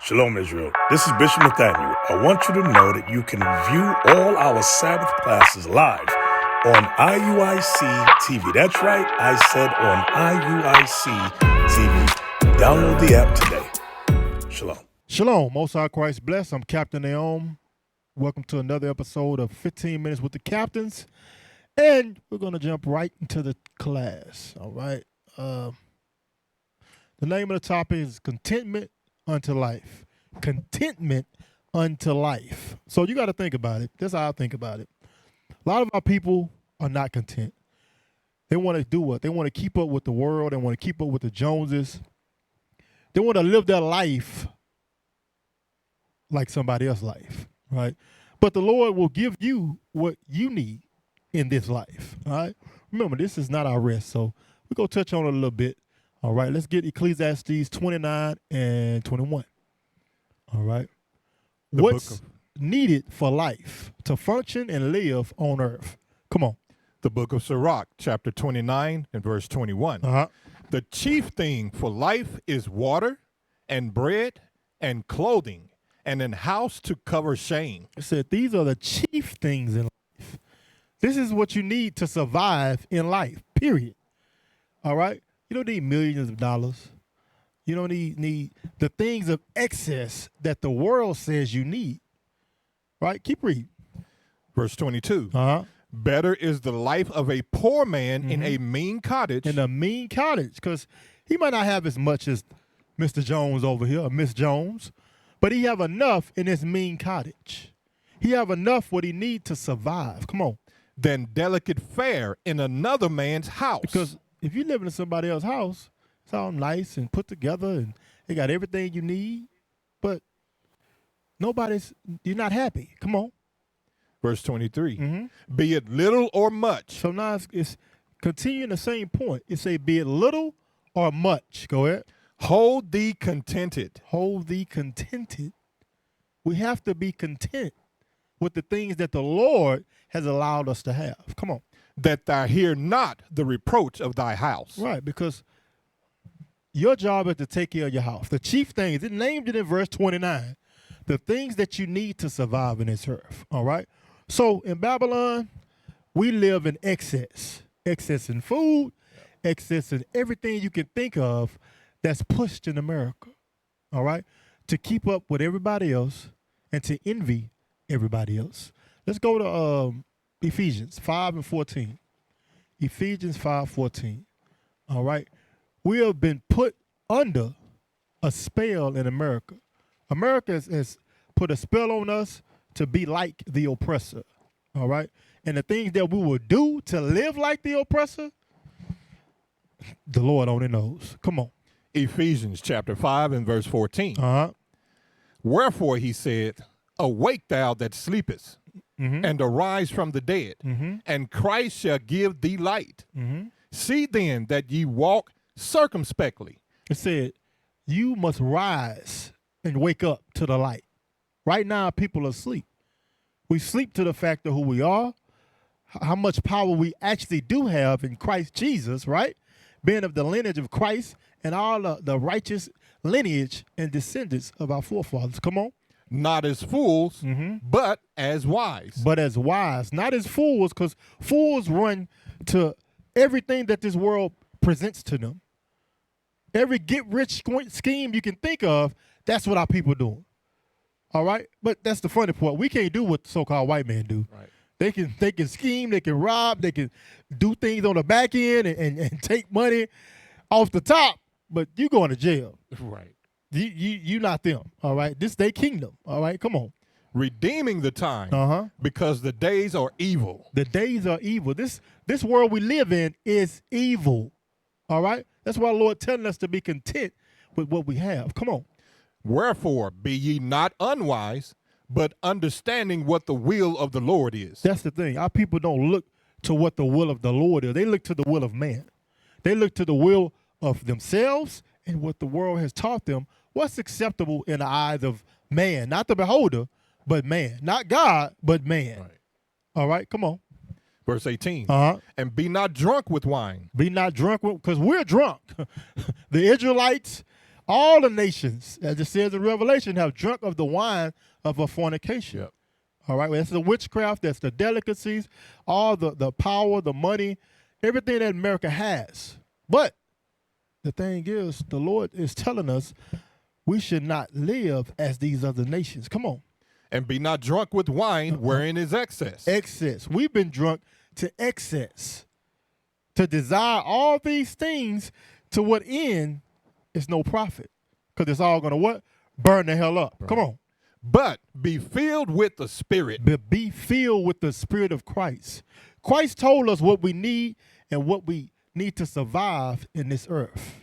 Shalom, Israel. This is Bishop Nathaniel. I want you to know that you can view all our Sabbath classes live on IUIC TV. That's right, I said on IUIC TV. Download the app today. Shalom. Shalom, Most High Christ bless. I'm Captain Naam. Welcome to another episode of 15 Minutes with the Captains. And we're going to jump right into the class, all right? The name of the topic is Contentment unto Life. Contentment unto life. So you got to think about it. That's how I think about it. A lot of our people are not content. They want to do what? They want to keep up with the world. They want to keep up with the Joneses. They want to live their life like somebody else's life, right? But the Lord will give you what you need in this life, all right? Remember, this is not our rest, so we're going to touch on it a little bit. All right, let's get Ecclesiastes 29 and 21. All right. What's needed for life to function and live on earth? Come on. The book of Sirach, chapter 29 and verse 21. The chief thing for life is water and bread and clothing and an house to cover shame. It said these are the chief things in life. This is what you need to survive in life, period. All right? You don't need millions of dollars. You don't need the things of excess that the world says you need. Right? Keep reading. Verse 22. Better is the life of a poor man in a mean cottage. In a mean cottage, because he might not have as much as Mr. Jones over here, or Miss Jones, but he have enough in his mean cottage. He have enough what he need to survive. Come on. Than delicate fare in another man's house. Because if you live in somebody else's house, it's all nice and put together and they got everything you need, but you're not happy. Come on. Verse 23. Be it little or much. So now it's continuing the same point. It say, be it little or much. Go ahead. Hold thee contented. Hold thee contented. We have to be content with the things that the Lord has allowed us to have. Come on. That thou hear not the reproach of thy house. Right, because your job is to take care of your house. The chief things, it named it in verse 29, the things that you need to survive in this earth, all right? So in Babylon, we live in excess. Excess in food, excess in everything you can think of that's pushed in America, all right? To keep up with everybody else and to envy everybody else. Let's go to Ephesians 5 and 14. Ephesians 5:14. All right. We have been put under a spell in America. America has put a spell on us to be like the oppressor. All right. And the things that we will do to live like the oppressor, the Lord only knows. Come on. Ephesians chapter 5 and verse 14. Wherefore he said, awake thou that sleepest, and arise from the dead, and Christ shall give thee light. See then that ye walk circumspectly. It said, you must rise and wake up to the light. Right now, people are asleep. We sleep to the fact of who we are, how much power we actually do have in Christ Jesus, right? Being of the lineage of Christ and all the righteous lineage and descendants of our forefathers. Come on. Not as fools, but as wise. But as wise, not as fools, because fools run to everything that this world presents to them. Every get-rich scheme you can think of, that's what our people doing. All right? But that's the funny part. We can't do what so-called white men do. Right. They can scheme, they can rob, they can do things on the back end and take money off the top, but you going to jail. Right. You not them, all right? This they kingdom, all right? Come on. Redeeming the time because the days are evil. The days are evil. This world we live in is evil, all right? That's why the Lord telling us to be content with what we have. Come on. Wherefore be ye not unwise, but understanding what the will of the Lord is. That's the thing. Our people don't look to what the will of the Lord is. They look to the will of man. They look to the will of themselves and what the world has taught them. What's acceptable in the eyes of man, not the beholder, but man, not God, but man. Right. All right, come on. Verse 18. And be not drunk with wine. Be not drunk with, because we're drunk. The Israelites All the nations, as it says in Revelation, have drunk of the wine of a fornication. Yep. All right, well, that's the witchcraft, that's the delicacies, all the power, the money, everything that America has. But the thing is, the Lord is telling us we should not live as these other nations. Come on. And be not drunk with wine, wherein is excess. Excess. We've been drunk to excess. To desire all these things to what end is no profit. Because it's all going to what? Burn the hell up. Right. Come on. But be filled with the Spirit. But be filled with the Spirit of Christ. Christ told us what we need and what we need to survive in this earth.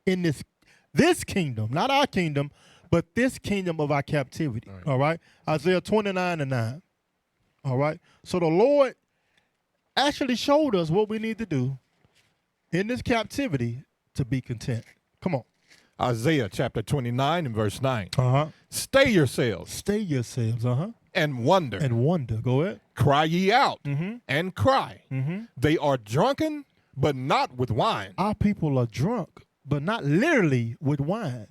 In this kingdom, not our kingdom, but this kingdom of our captivity. All right? Isaiah 29:9. All right? So the Lord actually showed us what we need to do in this captivity to be content. Come on. Isaiah chapter 29 and verse 9. Stay yourselves. Stay yourselves. And wonder. And wonder. Go ahead. Cry ye out and cry. They are drunken, but not with wine. Our people are drunk, but not literally with wine.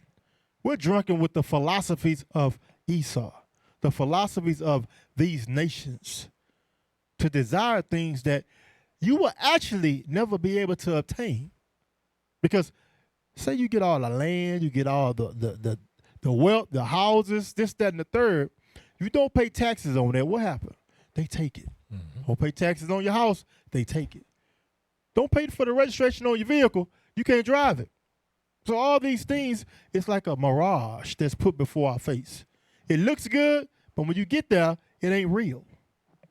We're drunken with the philosophies of Esau, the philosophies of these nations, to desire things that you will actually never be able to obtain. Because say you get all the land, you get all the wealth, the houses, this, that, and the third. You don't pay taxes on that. What happened? They take it. Don't pay taxes on your house. They take it. Don't pay for the registration on your vehicle. You can't drive it. So all these things, it's like a mirage that's put before our face. It looks good, but when you get there, it ain't real.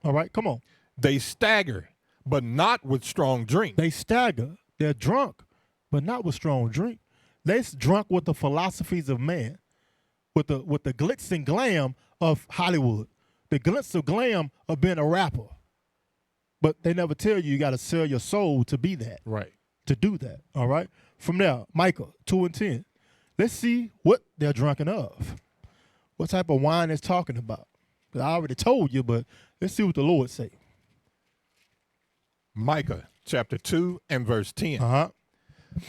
All right, come on. They stagger, but not with strong drink. They stagger. They're drunk, but not with strong drink. They're drunk with the philosophies of man, with the glitz and glam of Hollywood, the glitz and glam of being a rapper. But they never tell you got to sell your soul to be that. Right. To do that. All right. From there, Micah 2:10. Let's see what they're drunken of. What type of wine it's talking about. I already told you, but let's see what the Lord say. Micah chapter 2 and verse 10.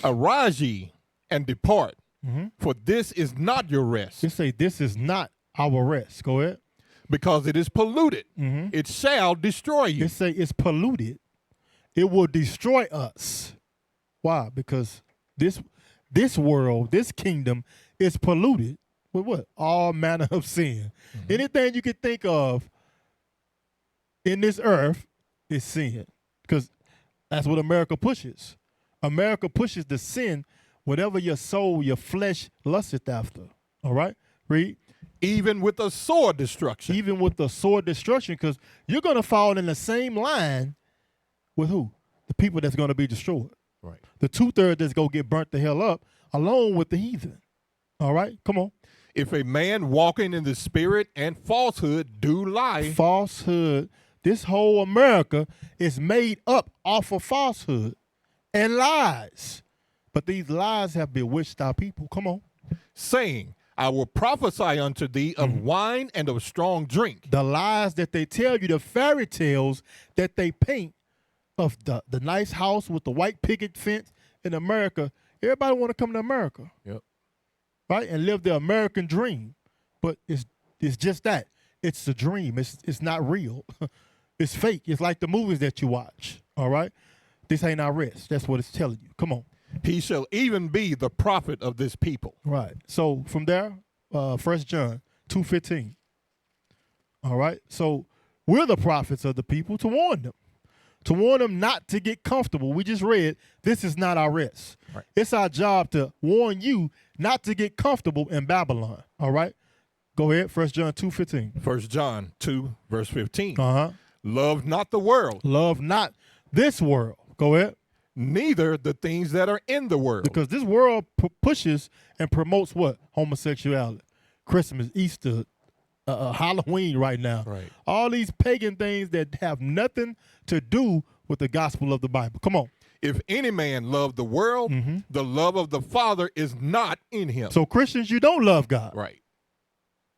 Arise ye and depart, for this is not your rest. It say this is not our rest. Go ahead. Because it is polluted. It shall destroy you. It say it's polluted. It will destroy us. Why? Because this world, this kingdom is polluted with what? All manner of sin. Anything you could think of in this earth is sin. Because that's what America pushes. America pushes the sin, whatever your soul, your flesh lusteth after. All right? Read. Even with the sword destruction. Even with the sword destruction, because you're going to fall in the same line with who? The people that's going to be destroyed. Right. The 2/3 that's going to get burnt the hell up, along with the heathen. All right? Come on. If a man walking in the spirit and falsehood do lie. Falsehood. This whole America is made up off of falsehood and lies. But these lies have bewitched our people. Come on. Saying, I will prophesy unto thee of wine and of strong drink. The lies that they tell you, the fairy tales that they paint of the nice house with the white picket fence in America. Everybody want to come to America. Yep. Right? And live the American dream. But it's just that. It's a dream. It's not real. It's fake. It's like the movies that you watch. All right? This ain't our rest. That's what it's telling you. Come on. He shall even be the prophet of this people. Right. So from there, 1 John 2:15. All right. So we're the prophets of the people to warn them. To warn them not to get comfortable. We just read, this is not our rest. Right. It's our job to warn you not to get comfortable in Babylon. All right? Go ahead, 1 John 2:15. 1 John 2, verse 15. Love not the world. Love not this world. Go ahead. Neither the things that are in the world. Because this world pushes and promotes what? Homosexuality. Christmas, Easter, Halloween right now. Right. All these pagan things that have nothing to do with the gospel of the Bible. Come on. If any man love the world, the love of the Father is not in him. So Christians, you don't love God. Right.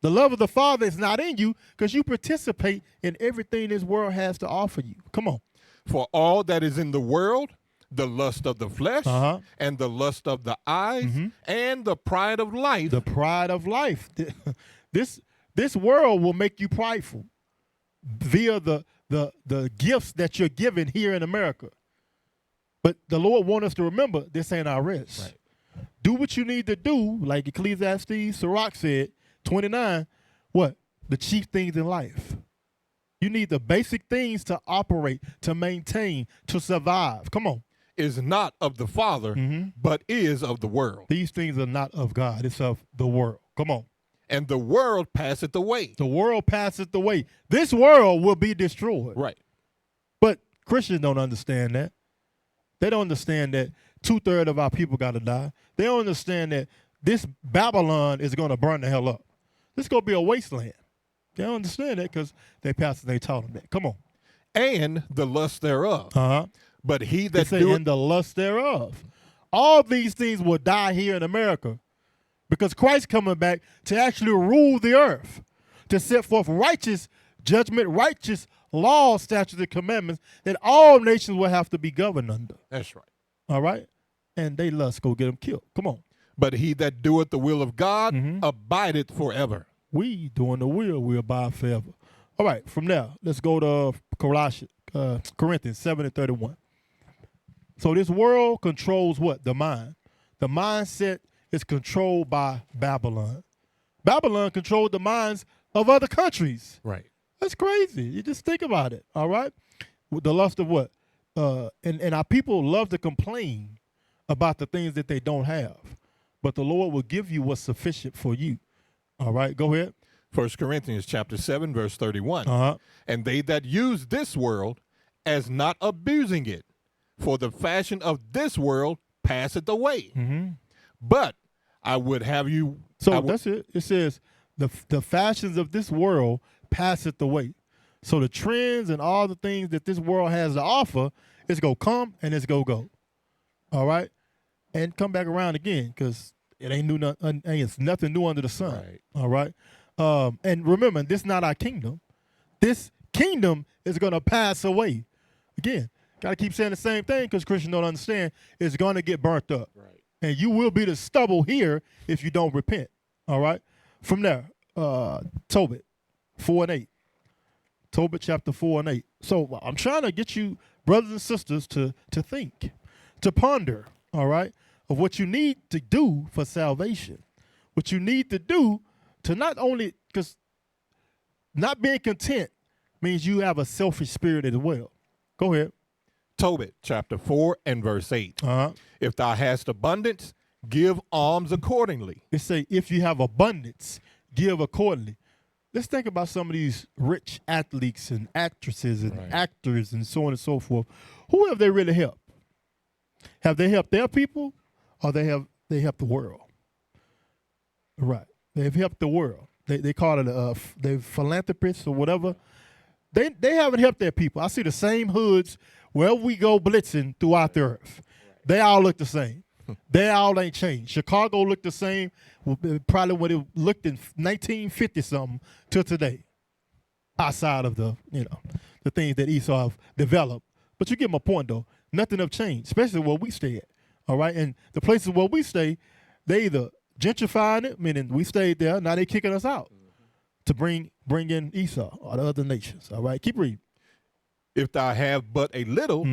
The love of the Father is not in you because you participate in everything this world has to offer you. Come on. For all that is in the world, the lust of the flesh, and the lust of the eyes, and the pride of life. The pride of life. This world will make you prideful via the gifts that you're given here in America. But the Lord wants us to remember this ain't our rest. Right. Do what you need to do, like Ecclesiastes, Sirach said, 29, what? The chief things in life. You need the basic things to operate, to maintain, to survive. Come on. Is not of the Father, but is of the world. These things are not of God. It's of the world. Come on. And the world passeth away. The world passeth away. This world will be destroyed. Right. But Christians don't understand that. They don't understand that 2/3 of our people got to die. They don't understand that this Babylon is going to burn the hell up. This is going to be a wasteland. They don't understand that because their pastors, they taught them that. Come on. And the lust thereof. But he that doeth, and the lust thereof. All these things will die here in America because Christ's coming back to actually rule the earth, to set forth righteous judgment, righteous laws, statutes, and commandments that all nations will have to be governed under. That's right. All right? And they lust go get them killed. Come on. But he that doeth the will of God abideth forever. We doing the will, we abide forever. All right, from there, let's go to Corinthians 7:31. So this world controls what? The mind. The mindset is controlled by Babylon. Babylon controlled the minds of other countries. Right. That's crazy. You just think about it, all right? With the lust of what? And our people love to complain about the things that they don't have. But the Lord will give you what's sufficient for you. All right, go ahead. 1 Corinthians chapter 7, verse 31. And they that use this world as not abusing it, for the fashion of this world passeth away. But I would have you. So that's it. It says the fashions of this world passeth away. So the trends and all the things that this world has to offer, it's going to come and it's going to go. All right? And come back around again because it ain't new. It's nothing new under the sun. Right. All right? And remember, this is not our kingdom. This kingdom is going to pass away. Again, got to keep saying the same thing because Christians don't understand. It's going to get burnt up. Right. And you will be the stubble here if you don't repent. All right? From there, Tobit 4:8. Tobit chapter 4:8. So I'm trying to get you, brothers and sisters, to think, to ponder, all right, of what you need to do for salvation. What you need to do to not only, because not being content means you have a selfish spirit as well. Go ahead. Tobit chapter 4 and verse 8. If thou hast abundance, give alms accordingly. It say, if you have abundance, give accordingly. Let's think about some of these rich athletes and actresses and actors and so on and so forth. Who have they really helped? Have they helped their people or they helped the world? Right. They've helped the world. They call it they're philanthropists or whatever. They haven't helped their people. I see the same hoods wherever we go blitzing throughout the earth. They all look the same. They all ain't changed. Chicago looked the same, probably when it looked in 1950 something to today, outside of the things that Esau have developed. But you get my point though. Nothing have changed, especially where we stay at. All right, and the places where we stay, they either gentrifying it, meaning we stayed there. Now they kicking us out to bring in Esau or the other nations. All right, keep reading. If thou have but a little,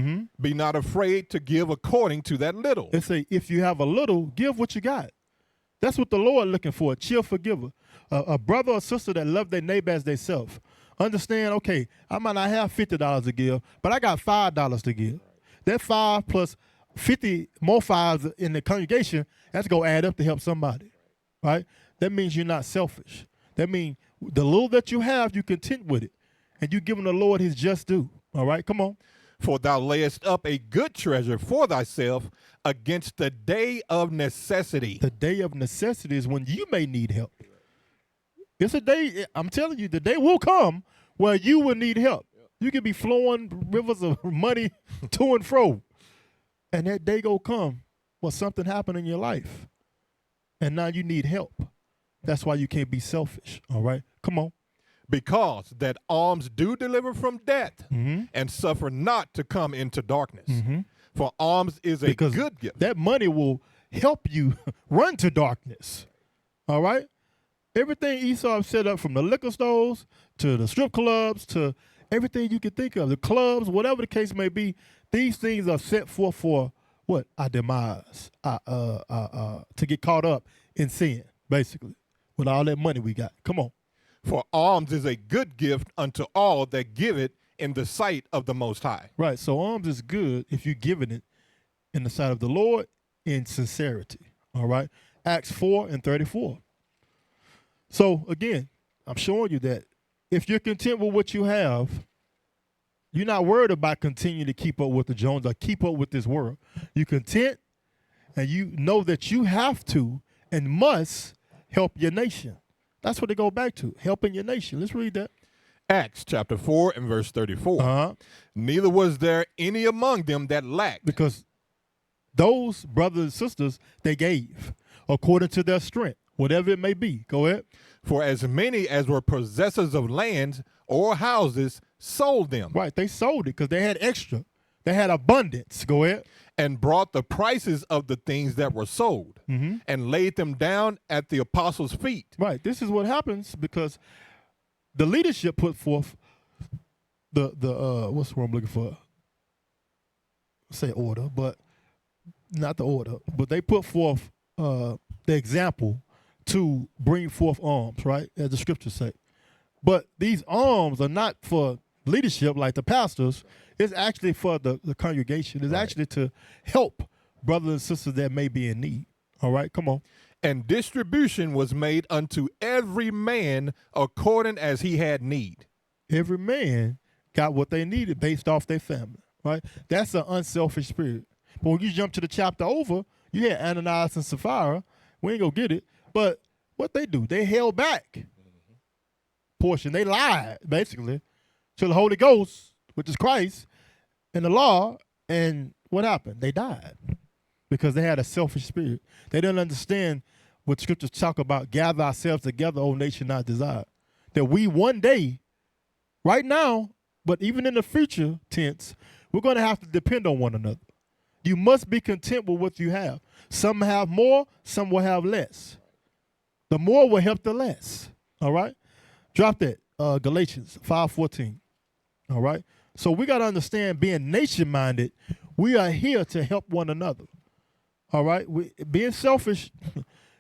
be not afraid to give according to that little. They say, if you have a little, give what you got. That's what the Lord looking for, a cheerful giver. A brother or sister that love their neighbor as they self. Understand, okay, I might not have $50 to give, but I got $5 to give. That 5 plus 50 more 5s in the congregation, that's going to add up to help somebody, right? That means you're not selfish. That means the little that you have, you're content with it, and you're giving the Lord his just due. All right, come on. For thou layest up a good treasure for thyself against the day of necessity. The day of necessity is when you may need help. It's a day, I'm telling you, the day will come where you will need help. You can be flowing rivers of money to and fro. And that day go come where something happened in your life. And now you need help. That's why you can't be selfish. All right, come on. Because that alms do deliver from death and suffer not to come into darkness. For alms is a because good gift. that money will help you run to darkness. All right? Everything Esau set up, from the liquor stores to the strip clubs to everything you can think of, the clubs, whatever the case may be, these things are set forth for what? Our demise, to get caught up in sin, basically, with all that money we got. Come on. For alms is a good gift unto all that give it in the sight of the Most High. Right. So alms is good if you're giving it in the sight of the Lord in sincerity. All right. Acts 4:34. So again, I'm showing you that if you're content with what you have, you're not worried about continuing to keep up with the Jones or keep up with this world. You're content, and you know that you have to and must help your nation. That's what they go back to, helping your nation. Let's read that. Acts chapter 4 and verse 34. Neither was there any among them that lacked. Because those brothers and sisters, they gave according to their strength, whatever it may be. Go ahead. For as many as were possessors of lands or houses sold them. Right, they sold it because they had extra. They had abundance. Go ahead. And brought the prices of the things that were sold and laid them down at the apostles' feet. Right, this is what happens because the leadership put forth the what's the word I'm looking for? Say order, but not the order. But they put forth the example to bring forth alms, right? As the scriptures say. But these alms are not for leadership like the pastors. It's actually for the congregation. It's actually to help brothers and sisters that may be in need. All right, come on. And distribution was made unto every man according as he had need. Every man got what they needed based off their family, right? That's an unselfish spirit. But when you jump to the chapter over, you had Ananias and Sapphira. We ain't gonna get it. But what they do, they held back portion. They lied, basically, to the Holy Ghost, which is Christ, and the law. And what happened? They died because they had a selfish spirit. They didn't understand what scriptures talk about, gather ourselves together, O nation not desired. That we one day, right now, but even in the future tense, we're going to have to depend on one another. You must be content with what you have. Some have more, some will have less. The more will help the less. All right? Drop that. Galatians 5:14. All right? So we got to understand, being nation-minded, we are here to help one another. All right? Being selfish,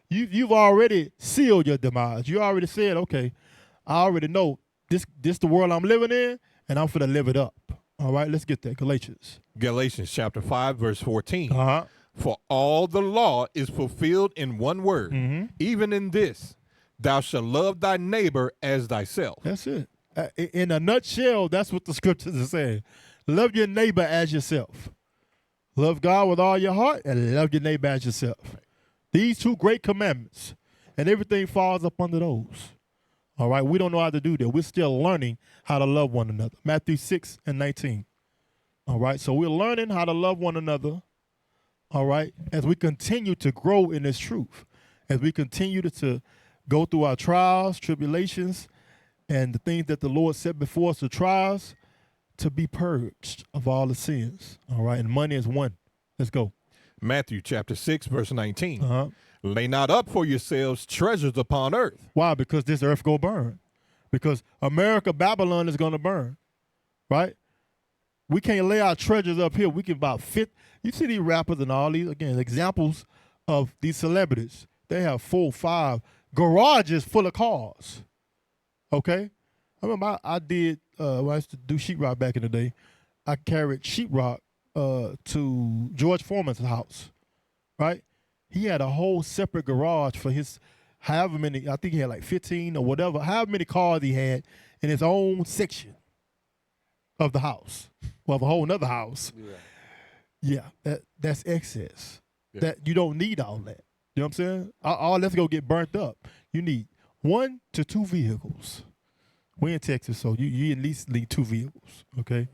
you've already sealed your demise. You already said, okay, I already know this the world I'm living in, and I'm finna live it up. All right? Let's get that. Galatians. Galatians chapter 5, verse 14. For all the law is fulfilled in one word, even in this, thou shalt love thy neighbor as thyself. That's it. In a nutshell, that's what the scriptures are saying. Love your neighbor as yourself. Love God with all your heart and love your neighbor as yourself. These two great commandments, and everything falls up under those. All right, we don't know how to do that. We're still learning how to love one another. Matthew 6:19. All right, so we're learning how to love one another. All right, as we continue to grow in this truth, as we continue to go through our trials, tribulations, and the things that the Lord set before us, the trials, to be purged of all the sins. All right, and money is one. Let's go. Matthew chapter 6, verse 19. Lay not up for yourselves treasures upon earth. Why? Because this earth go burn. Because America, Babylon is going to burn, right? We can't lay our treasures up here. We can about fit. You see these rappers and all these, again, examples of these celebrities. They have 4, 5 garages full of cars. Okay? I remember I did, when I used to do sheetrock back in the day, I carried sheetrock to George Foreman's house, right? He had a whole separate garage for his however many, I think he had like 15 or whatever, however many cars he had in his own section of the house. Well, of a whole nother house. Yeah, that's excess. Yeah. That you don't need all that. You know what I'm saying? All that's going to get burnt up. You need 1 to 2 vehicles. We're in Texas, so you at least need 2 vehicles, okay?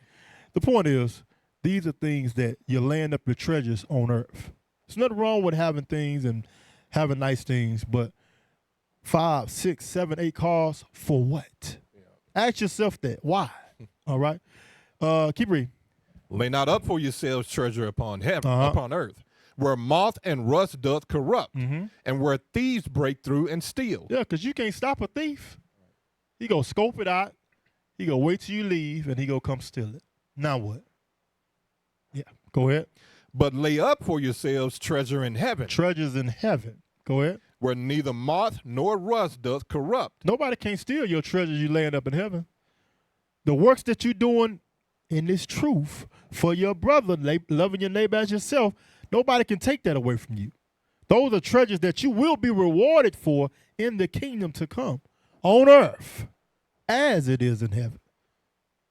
The point is, these are things that you're laying up your treasures on earth. There's nothing wrong with having things and having nice things, but 5, 6, 7, 8 cars for what? Yeah. Ask yourself that. Why? All right? Keep reading. Lay not up for yourselves treasure upon heaven, upon earth, where moth and rust doth corrupt, and where thieves break through and steal. Yeah, because you can't stop a thief. He go scope it out. He go wait till you leave, and he go come steal it. Now what? Yeah, go ahead. But lay up for yourselves treasure in heaven. Treasures in heaven. Go ahead. Where neither moth nor rust doth corrupt. Nobody can steal your treasures you laying up in heaven. The works that you're doing in this truth for your brother, loving your neighbor as yourself, nobody can take that away from you. Those are treasures that you will be rewarded for in the kingdom to come on earth as it is in heaven.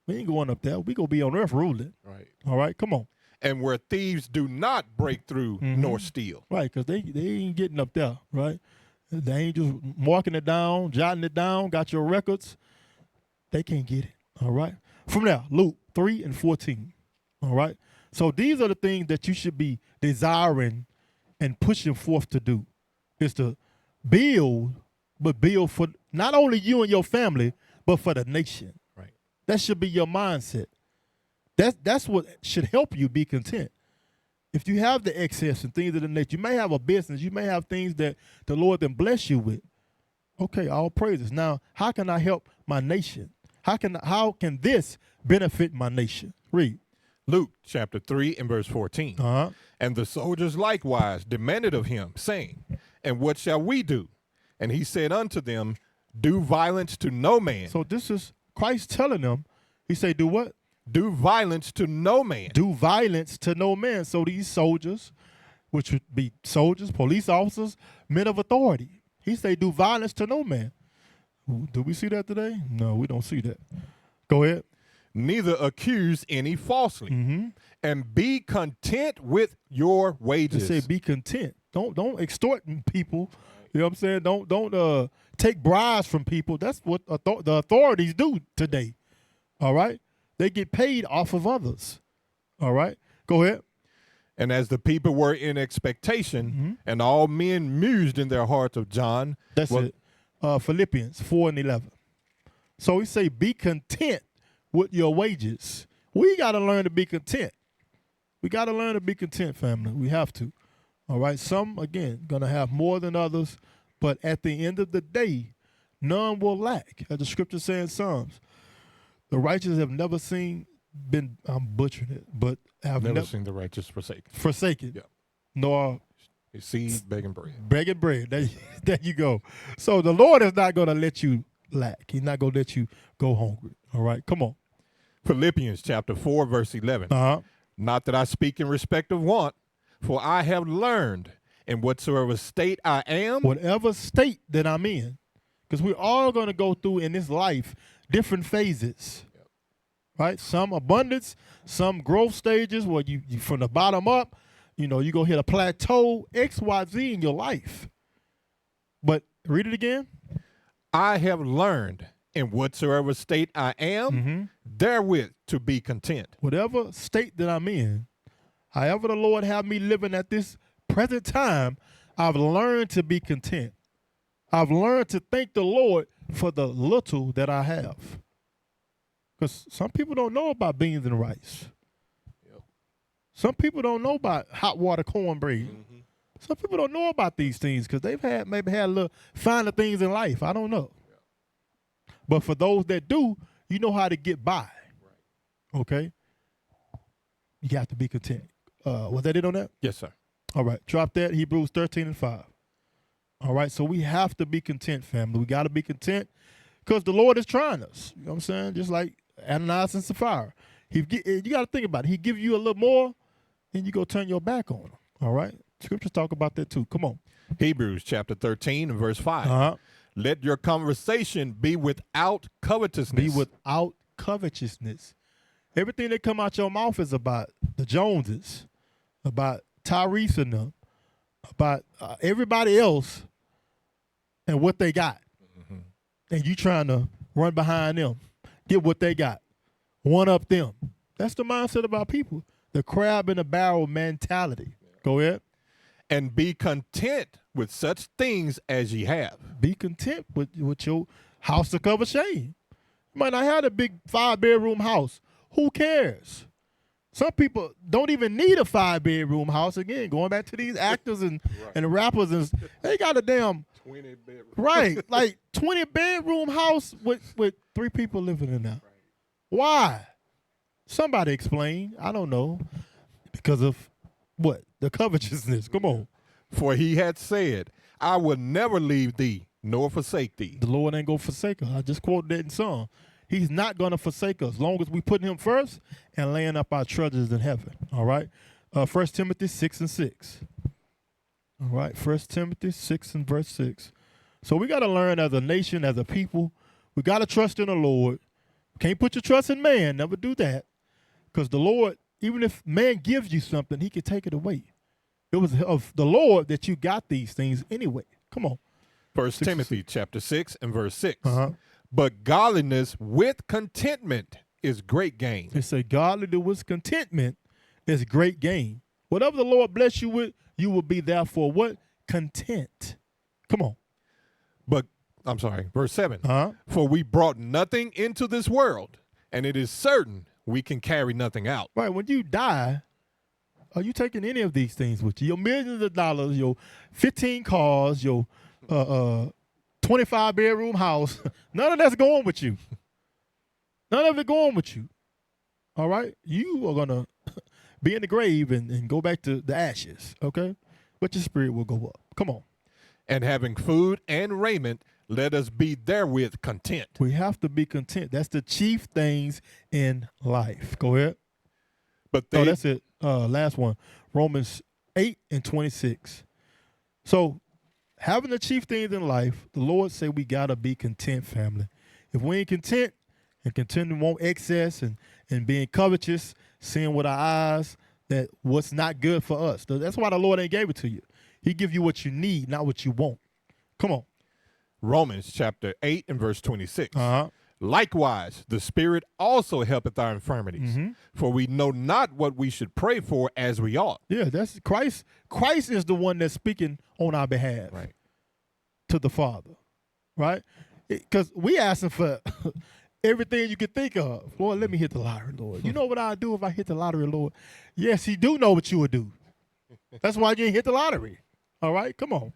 We ain't going up there. We going to be on earth ruling. Right. All right, come on. And where thieves do not break through nor steal. Right, because they ain't getting up there, right? They ain't just marking it down, jotting it down, got your records. They can't get it, all right? From there, Luke 3:14, all right? So these are the things that you should be desiring and pushing forth to do, is to build, but build for not only you and your family, but for the nation. Right. That should be your mindset. That's what should help you be content. If you have the excess and things of the nature, you may have a business, you may have things that the Lord then bless you with. Okay, all praises. Now, how can I help my nation? How can this benefit my nation? Read. Luke chapter 3 and verse 14. And the soldiers likewise demanded of him, saying, And what shall we do? And he said unto them, Do violence to no man. So this is Christ telling them, he said, do what? Do violence to no man. Do violence to no man. So these soldiers, which would be soldiers, police officers, men of authority, he say, do violence to no man. Do we see that today? No, we don't see that. Go ahead. Neither accuse any falsely, and be content with your wages. They say be content. Don't extort people. You know what I'm saying? Don't take bribes from people. That's what the authorities do today. All right? They get paid off of others. All right? Go ahead. And as the people were in expectation, and all men mused in their hearts of John. That's it. Philippians 4:11. So he say, be content with your wages. We got to learn to be content. We got to learn to be content, family. We have to. All right? Some, again, going to have more than others. But at the end of the day, none will lack. As the scripture says in Psalms, the righteous have never I'm butchering it, but have never seen the righteous forsaken. Forsaken. Yeah. Nor his seed begging bread. Begging bread. There you go. So the Lord is not going to let you lack. He's not going to let you go hungry. All right? Come on. Philippians chapter 4, verse 11. Not that I speak in respect of want, for I have learned in whatsoever state I am. Whatever state that I'm in. Because we're all going to go through in this life different phases. Yep. Right? Some abundance, some growth stages where you from the bottom up, you know, you go hit a plateau, X, Y, Z in your life. But read it again. I have learned in whatsoever state I am, therewith to be content. Whatever state that I'm in, however the Lord have me living at this present time, I've learned to be content. I've learned to thank the Lord for the little that I have. Because some people don't know about beans and rice. Yep. Some people don't know about hot water cornbread. Some people don't know about these things because they've maybe had a little finer things in life. I don't know. Yeah. But for those that do, you know how to get by. Right. Okay? You got to be content. Was that it on that? Yes, sir. All right. Drop that. Hebrews 13:5. All right. So we have to be content, family. We got to be content because the Lord is trying us. You know what I'm saying? Just like Ananias and Sapphira. You got to think about it. He gives you a little more, and you go turn your back on him. All right? Scriptures talk about that too. Come on. Hebrews chapter 13 and verse 5. Let your conversation be without covetousness. Be without covetousness. Everything that come out your mouth is about the Joneses, about Tyrese and them, about everybody else and what they got. And you trying to run behind them, get what they got, one up them. That's the mindset about people. The crab in the barrel mentality. Go ahead. And be content with such things as ye have. Be content with your house to cover shame. You might not have a big 5-bedroom house. Who cares? Some people don't even need a 5-bedroom house. Again, going back to these actors and rappers, and they got a damn 20 bedroom. right, like 20-bedroom house with 3 people living in there. Right. Why? Somebody explain. I don't know. Because of what? The covetousness. Come on. For he had said, I will never leave thee nor forsake thee. The Lord ain't gonna forsake us. I just quoted that in Psalm. He's not going to forsake us as long as we put him first and laying up our treasures in heaven. All right? 1 Timothy 6:6. All right? 1 Timothy 6 and verse 6. So we got to learn as a nation, as a people, we got to trust in the Lord. Can't put your trust in man. Never do that. Because the Lord, even if man gives you something, he can take it away. It was of the Lord that you got these things anyway. Come on. 1 Timothy chapter 6 and verse 6. But godliness with contentment is great gain. It say godliness with contentment is great gain. Whatever the Lord bless you with, you will be therefore what? Content. Come on. But, I'm sorry, verse 7. For we brought nothing into this world, and it is certain we can carry nothing out. Right, when you die, are you taking any of these things with you? Your millions of dollars, your 15 cars, your 25-bedroom house, none of that's going with you. None of it going with you. All right? You are going to be in the grave and go back to the ashes, okay? But your spirit will go up. Come on. And having food and raiment, let us be therewith content. We have to be content. That's the chief things in life. Go ahead. But that's it. Last one. Romans 8 and 26. So, having the chief things in life, the Lord say we got to be content, family. If we ain't content and continue to want excess and being covetous, seeing with our eyes that what's not good for us. That's why the Lord ain't gave it to you. He give you what you need, not what you want. Come on. Romans chapter 8 and verse 26. Likewise, the Spirit also helpeth our infirmities, for we know not what we should pray for as we ought. Yeah, that's Christ. Christ is the one that's speaking on our behalf to the Father, right? Because we asking for everything you could think of. Lord, let me hit the lottery, Lord. You know what I'd do if I hit the lottery, Lord? Yes, he do know what you would do. That's why you ain't hit the lottery. All right, come on.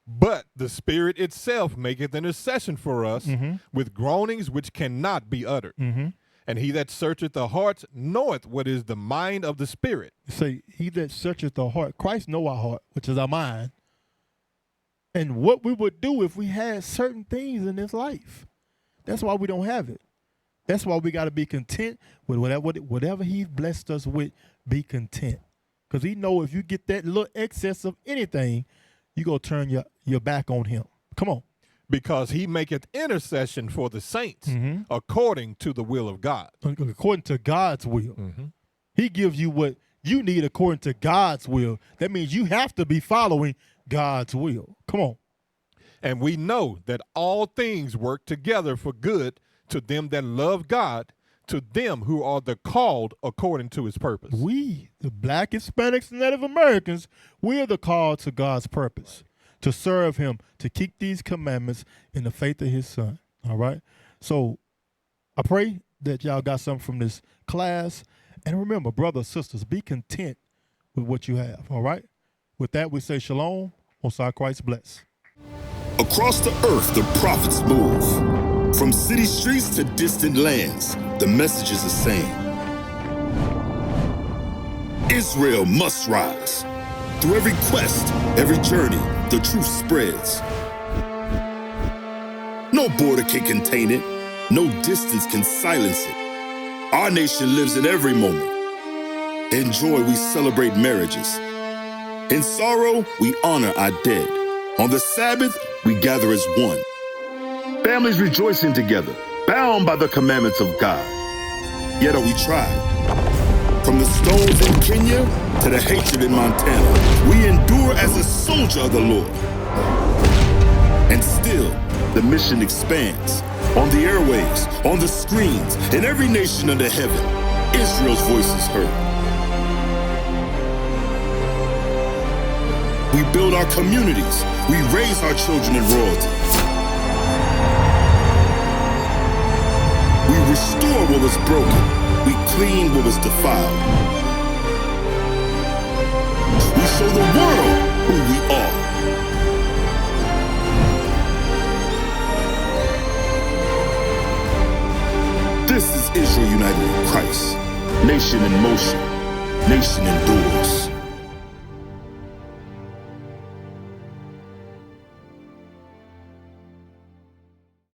But the Spirit itself maketh intercession for us with groanings which cannot be uttered. And he that searcheth the hearts knoweth what is the mind of the Spirit. Say, he that searcheth the heart. Christ know our heart, which is our mind. And what we would do if we had certain things in this life. That's why we don't have it. That's why we got to be content with whatever he's blessed us with, be content. Because he know if you get that little excess of anything, you go turn your back on him. Come on. Because he maketh intercession for the saints according to the will of God. According to God's will. He gives you what you need according to God's will. That means you have to be following God's will. Come on. And we know that all things work together for good to them that love God, to them who are the called according to his purpose. We, the Black, Hispanics, and Native Americans, we are the called to God's purpose, to serve him, to keep these commandments in the faith of his son. All right? So I pray that y'all got something from this class. And remember, brothers, sisters, be content with what you have. All right? With that, we say shalom. Most High Christ bless. Across the earth, the prophets move. From city streets to distant lands, the message is the same. Israel must rise. Through every quest, every journey, the truth spreads. No border can contain it. No distance can silence it. Our nation lives in every moment. In joy, we celebrate marriages. In sorrow, we honor our dead. On the Sabbath, we gather as one. Families rejoicing together, bound by the commandments of God. Yet are we tried. From the stones in Kenya to the hatred in Montana, we endure as a soldier of the Lord. And still, the mission expands. On the airwaves, on the screens, in every nation under heaven, Israel's voice is heard. We build our communities. We raise our children in royalty. We restore what was broken We clean what was defiled. We show the world who we are. This is Israel united in Christ. Nation in motion. Nation endures.